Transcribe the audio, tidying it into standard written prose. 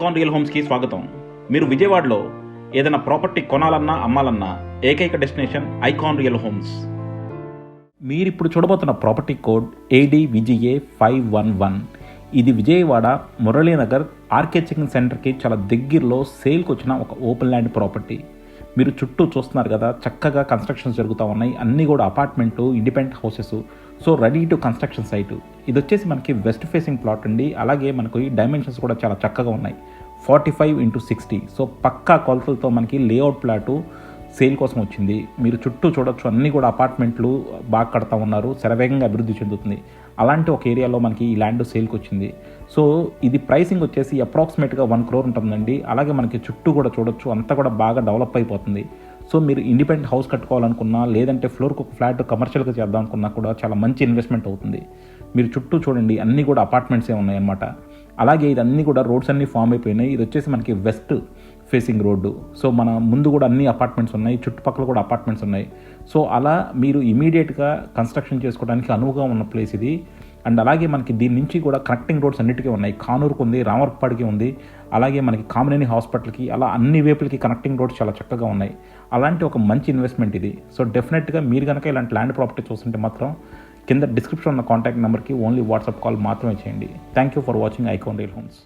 Icon real హోమ్స్కి స్వాగతం. మీరు విజయవాడలో ఏదైనా ప్రాపర్టీ కొనాలన్నా అమ్మాలన్నా ఏకైక డెస్టినేషన్ ఐకాన్ రియల్ హోమ్స్. మీరు ఇప్పుడు చూడబోతున్న ప్రాపర్టీ కోడ్ ADVGA 511. ఇది విజయవాడ మురళీనగర్ ఆర్కే చికెన్ సెంటర్కి చాలా దగ్గరలో సేల్కి వచ్చిన ఒక ఓపెన్ ల్యాండ్ ప్రాపర్టీ. మీరు చుట్టూ చూస్తున్నారు కదా, చక్కగా కన్స్ట్రక్షన్స్ జరుగుతూ ఉన్నాయి. అన్నీ కూడా apartment, independent houses, so ready to construction site. ఇది వచ్చేసి మనకి వెస్ట్ ఫేసింగ్ ప్లాట్ అండి. అలాగే మనకు ఈ డైమెన్షన్స్ కూడా చాలా చక్కగా ఉన్నాయి. 45x60, సో పక్కా కొలతలతో మనకి లేఅవుట్ ప్లాటు సేల్ కోసం వచ్చింది. మీరు చుట్టూ చూడొచ్చు, అన్నీ కూడా అపార్ట్మెంట్లు బాగా కడతా ఉన్నారు. శరవేగంగా అభివృద్ధి చెందుతుంది. అలాంటి ఒక ఏరియాలో మనకి ఈ ల్యాండ్ సేల్కి వచ్చింది. సో ఇది ప్రైసింగ్ వచ్చేసి అప్రాక్సిమేట్గా 1 crore ఉంటుందండి. అలాగే మనకి చుట్టూ కూడా చూడొచ్చు, అంతా కూడా బాగా డెవలప్ అయిపోతుంది. సో మీరు ఇండిపెండెంట్ హౌస్ కట్టుకోవాలనుకున్నా, లేదంటే ఫ్లోర్కి ఒక ఫ్లాట్ కమర్షియల్గా చేద్దాం అనుకున్నా కూడా చాలా మంచి ఇన్వెస్ట్మెంట్ అవుతుంది. మీరు చుట్టూ చూడండి, అన్నీ కూడా అపార్ట్మెంట్సే ఉన్నాయన్నమాట. అలాగే ఇదన్నీ కూడా రోడ్స్ అన్నీ ఫామ్ అయిపోయినాయి. ఇది వచ్చేసి మనకి వెస్ట్ ఫేసింగ్ రోడ్డు. సో మన ముందు కూడా అన్ని అపార్ట్మెంట్స్ ఉన్నాయి, చుట్టుపక్కల కూడా అపార్ట్మెంట్స్ ఉన్నాయి. సో అలా మీరు ఇమీడియట్గా కన్స్ట్రక్షన్ చేసుకోవడానికి అనువుగా ఉన్న ప్లేస్ ఇది. అండ్ అలాగే మనకి దీని నుంచి కూడా కనెక్టింగ్ రోడ్స్ అన్నిటికీ ఉన్నాయి. కానూరుకు ఉంది, రామర్పాడికి ఉంది, అలాగే మనకి కామినేని హాస్పిటల్కి, అలా అన్ని వైపులకి కనెక్టింగ్ రోడ్స్ చాలా చక్కగా ఉన్నాయి. అలాంటి ఒక మంచి ఇన్వెస్ట్మెంట్ ఇది. సో డెఫినెట్గా మీరు కనుక ఇలాంటి ల్యాండ్ ప్రాపర్టీ చూస్తుంటే మాత్రం కింద డిస్క్రిప్షన్ ఉన్న కాంటాక్ట్ నెంబర్కి ఓన్లీ వాట్సాప్ కాల్ మాత్రమే చేయండి. Thank you for watching icon real homes.